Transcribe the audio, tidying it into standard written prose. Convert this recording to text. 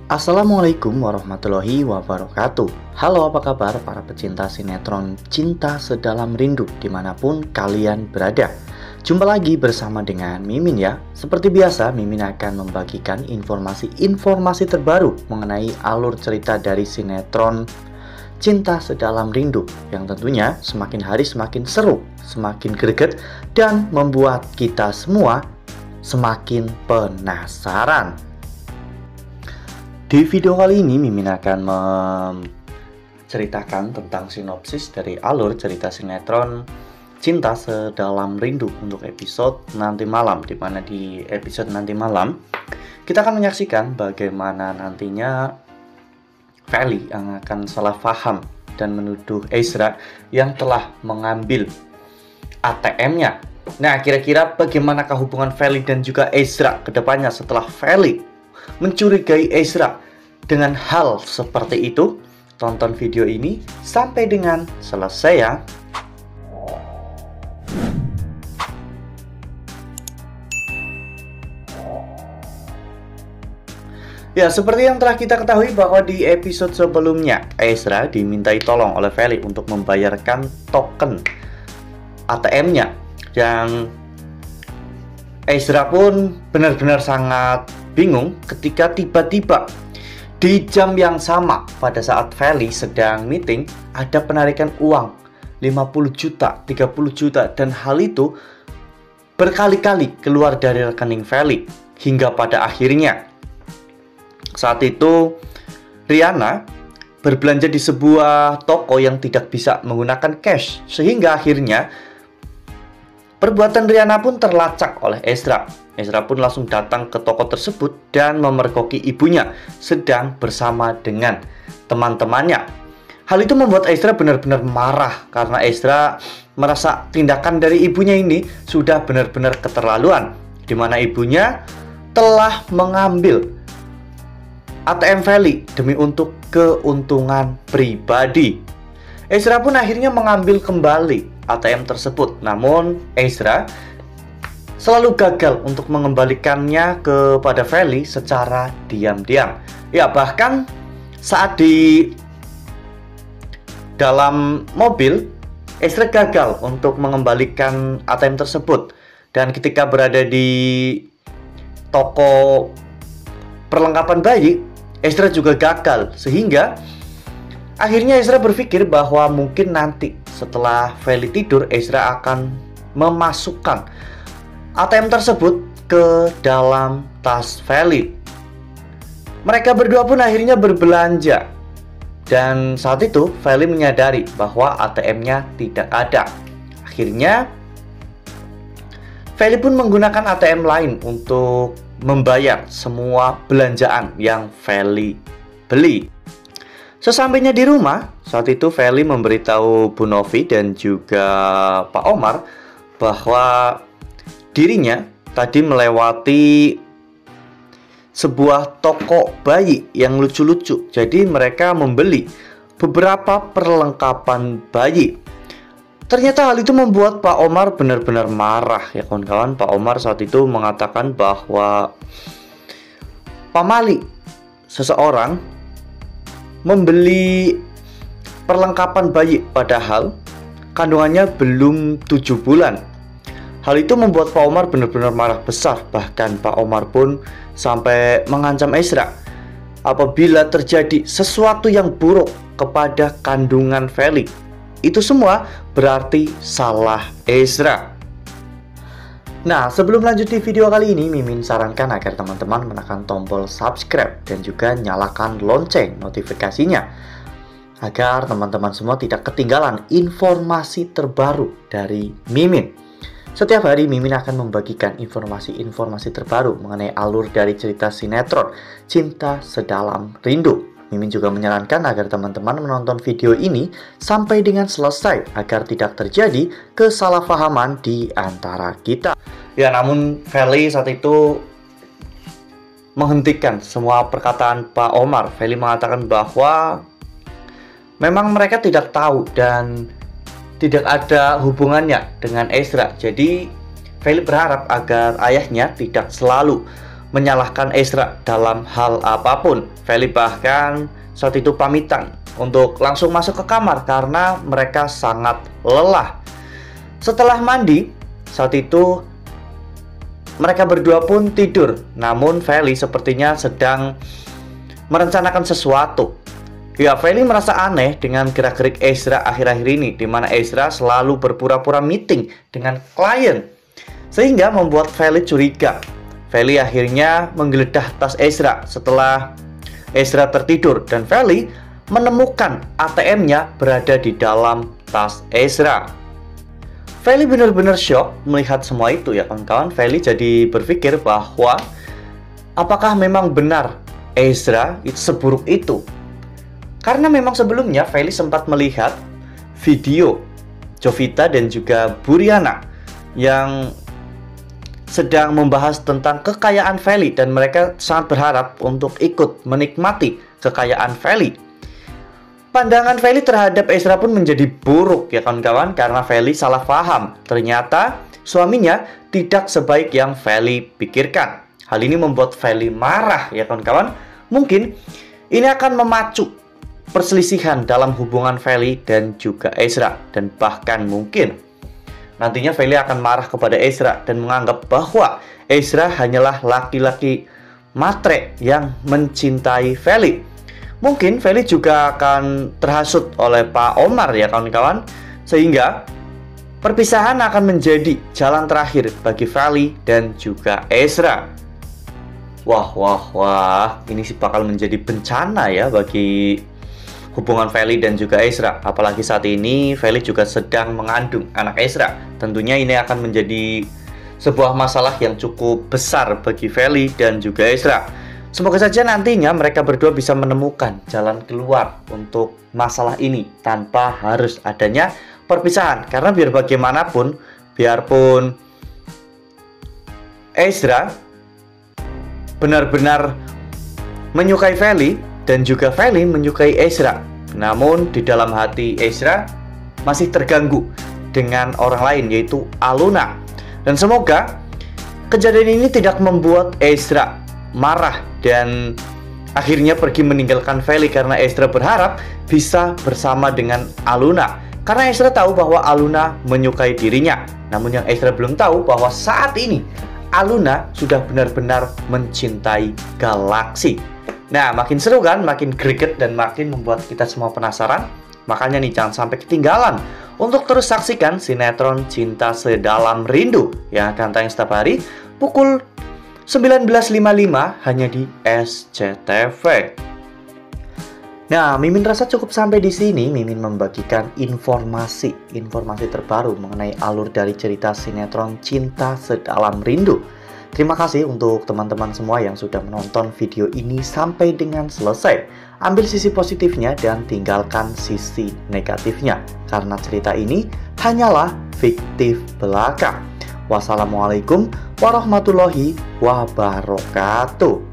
Assalamualaikum warahmatullahi wabarakatuh. Halo, apa kabar para pecinta sinetron Cinta Sedalam Rindu dimanapun kalian berada. Jumpa lagi bersama dengan Mimin ya. Seperti biasa, Mimin akan membagikan informasi terbaru mengenai alur cerita dari sinetron Cinta Sedalam Rindu, yang tentunya semakin hari semakin seru, semakin greget, dan membuat kita semua semakin penasaran. Di video kali ini Mimin akan menceritakan tentang sinopsis dari alur cerita sinetron Cinta Sedalam Rindu untuk episode nanti malam, di mana di episode nanti malam kita akan menyaksikan bagaimana nantinya Feli yang akan salah paham dan menuduh Ezra yang telah mengambil ATM-nya. Nah, kira-kira bagaimanakah hubungan Feli dan juga Ezra ke depannya setelah Feli mencurigai Ezra dengan hal seperti itu? Tonton video ini sampai dengan selesai ya. Ya, seperti yang telah kita ketahui bahwa di episode sebelumnya Ezra dimintai tolong oleh Feli untuk membayarkan token ATM-nya, yang Ezra pun benar-benar sangat bingung ketika tiba-tiba di jam yang sama pada saat Feli sedang meeting ada penarikan uang 50 juta, 30 juta, dan hal itu berkali-kali keluar dari rekening Feli hingga pada akhirnya saat itu Riana berbelanja di sebuah toko yang tidak bisa menggunakan cash, sehingga akhirnya perbuatan Riana pun terlacak oleh Ezra. Ezra pun langsung datang ke toko tersebut dan memergoki ibunya sedang bersama dengan teman-temannya. Hal itu membuat Ezra benar-benar marah karena Ezra merasa tindakan dari ibunya ini sudah benar-benar keterlaluan, di mana ibunya telah mengambil ATM Feli demi untuk keuntungan pribadi. Ezra pun akhirnya mengambil kembali ATM tersebut, namun Ezra selalu gagal untuk mengembalikannya kepada Feli secara diam-diam. Ya, bahkan saat di dalam mobil Ezra gagal untuk mengembalikan ATM tersebut, dan ketika berada di toko perlengkapan bayi Ezra juga gagal, sehingga akhirnya Ezra berpikir bahwa mungkin nanti setelah Feli tidur Ezra akan memasukkan ATM tersebut ke dalam tas Feli. Mereka berdua pun akhirnya berbelanja, dan saat itu Feli menyadari bahwa ATM-nya tidak ada. Akhirnya Feli pun menggunakan ATM lain untuk membayar semua belanjaan yang Feli beli. Sesampainya di rumah, saat itu Feli memberitahu Bu Novi dan juga Pak Omar bahwa dirinya tadi melewati sebuah toko bayi yang lucu-lucu. Jadi mereka membeli beberapa perlengkapan bayi. Ternyata hal itu membuat Pak Omar benar-benar marah ya kawan-kawan. Pak Omar saat itu mengatakan bahwa pamali seseorang membeli perlengkapan bayi padahal kandungannya belum 7 bulan. Hal itu membuat Pak Omar benar-benar marah besar. Bahkan Pak Omar pun sampai mengancam Ezra apabila terjadi sesuatu yang buruk kepada kandungan Feli, itu semua berarti salah Ezra. Nah, sebelum lanjut di video kali ini, Mimin sarankan agar teman-teman menekan tombol subscribe dan juga nyalakan lonceng notifikasinya, agar teman-teman semua tidak ketinggalan informasi terbaru dari Mimin. Setiap hari Mimin akan membagikan informasi-informasi terbaru mengenai alur dari cerita sinetron Cinta Sedalam Rindu. Mimin juga menyarankan agar teman-teman menonton video ini sampai dengan selesai agar tidak terjadi kesalahpahaman di antara kita. Ya, namun Feli saat itu menghentikan semua perkataan Pak Omar. Feli mengatakan bahwa memang mereka tidak tahu dan tidak ada hubungannya dengan Ezra. Jadi Feli berharap agar ayahnya tidak selalu menyalahkan Ezra dalam hal apapun. Feli bahkan saat itu pamitan untuk langsung masuk ke kamar karena mereka sangat lelah. Setelah mandi, saat itu mereka berdua pun tidur. Namun Feli sepertinya sedang merencanakan sesuatu. Ya, Feli merasa aneh dengan gerak-gerik Ezra akhir-akhir ini, di mana Ezra selalu berpura-pura meeting dengan klien, sehingga membuat Feli curiga. Feli akhirnya menggeledah tas Ezra setelah Ezra tertidur, dan Feli menemukan ATM-nya berada di dalam tas Ezra. Feli benar-benar shock melihat semua itu ya kawan-kawan. Feli jadi berpikir bahwa apakah memang benar Ezra itu seburuk itu? Karena memang sebelumnya Feli sempat melihat video Jovita dan juga Buriana yang sedang membahas tentang kekayaan Feli, dan mereka sangat berharap untuk ikut menikmati kekayaan Feli. Pandangan Feli terhadap Ezra pun menjadi buruk ya kawan-kawan, karena Feli salah paham. Ternyata suaminya tidak sebaik yang Feli pikirkan. Hal ini membuat Feli marah ya kawan-kawan. Mungkin ini akan memacu perselisihan dalam hubungan Feli dan juga Ezra, dan bahkan mungkin nantinya Feli akan marah kepada Ezra dan menganggap bahwa Ezra hanyalah laki-laki matre yang mencintai Feli. Mungkin Feli juga akan terhasut oleh Pak Omar ya kawan-kawan, sehingga perpisahan akan menjadi jalan terakhir bagi Feli dan juga Ezra. Wah, ini sih bakal menjadi bencana ya bagi hubungan Feli dan juga Ezra. Apalagi saat ini Feli juga sedang mengandung anak Ezra. Tentunya ini akan menjadi sebuah masalah yang cukup besar bagi Feli dan juga Ezra. Semoga saja nantinya mereka berdua bisa menemukan jalan keluar untuk masalah ini tanpa harus adanya perpisahan. Karena biar bagaimanapun, biarpun Ezra benar-benar menyukai Feli dan juga Feli menyukai Ezra, namun di dalam hati Ezra masih terganggu dengan orang lain, yaitu Aluna. Dan semoga kejadian ini tidak membuat Ezra marah dan akhirnya pergi meninggalkan Feli, karena Ezra berharap bisa bersama dengan Aluna. Karena Ezra tahu bahwa Aluna menyukai dirinya. Namun yang Ezra belum tahu bahwa saat ini Aluna sudah benar-benar mencintai Galaxy. Nah, makin seru kan, makin greget dan makin membuat kita semua penasaran. Makanya nih, jangan sampai ketinggalan untuk terus saksikan sinetron Cinta Sedalam Rindu yang akan tayang setiap hari pukul 19.55 hanya di SCTV. Nah, Mimin rasa cukup sampai di sini. Mimin membagikan informasi terbaru mengenai alur dari cerita sinetron Cinta Sedalam Rindu. Terima kasih untuk teman-teman semua yang sudah menonton video ini sampai dengan selesai. Ambil sisi positifnya dan tinggalkan sisi negatifnya, karena cerita ini hanyalah fiktif belaka. Wassalamualaikum warahmatullahi wabarakatuh.